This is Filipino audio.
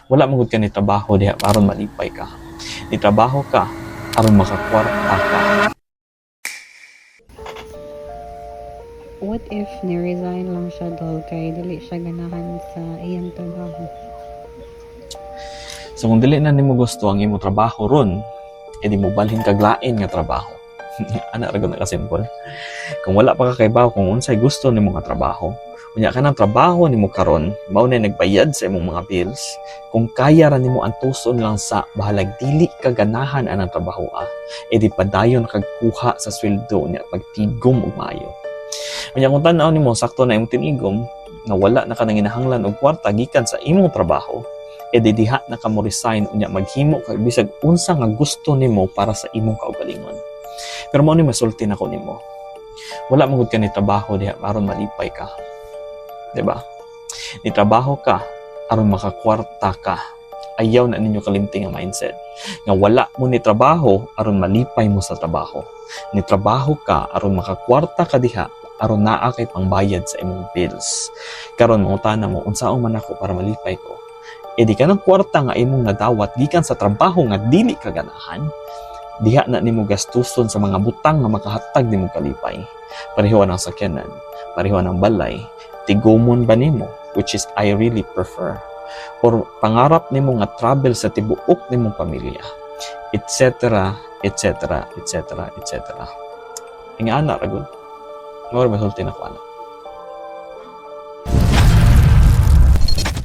Wala magud ka ni trabaho diha aron malipay ka. Ni trabaho ka aron makakwarta ka. What if ni-resign lang siya daw kay dili siya ganahan sa iyang trabaho? So kung dili na nimo gusto ang imong trabaho ron, edi mo balhin kag lain nga trabaho. Ana ra gyud na ka-simple. Kung wala pa ka kaybaw kung unsay gusto nimo nga trabaho, unya ka ng trabaho nimo karon, mao na nagbayad sa imong mga bills, kung kaya ra nimo antuson lang sa bahalag dili ka ganahan anang trabaho edi padayon kag kuha sa sweldo niya pagtigom og maayo. Unya kung tan-aw nimo sakto na imong tinigom nga wala na ka nang ginahanglan og kwarta gikan sa imong trabaho, edi diha na ka mo resign unya maghimo kag bisag unsa nga gusto nimo para sa imong kaugalingon. Pero mao ni masulti nako nimo. Wala magud ka ni trabaho diha aron malipay ka. Diba? Ni trabaho ka aron makakwarta ka. Ayaw na ninyo kalimting ang mindset. Nga wala mo ni trabaho aron malipay mo sa trabaho. Ni trabaho ka aron makakwarta ka diha aron naa kay pangbayad sa imong bills. Karon mangutana mo unsaon man ako para malipay ko. E di ka ng kwarta nga imong nadawat gikan sa trabaho nga dili ka ganahan, diha na nimo gastuson sa mga butang nga makahatag nimo kalipay. Pareho ang sakyanan, pareho ang balay, tigomon ba nimo, which is I really prefer, or pangarap nimo nga travel sa tibuok nimong pamilya, etc., etc., etc., etc. Ingana ra gud. Mao ra masulti na ko ana.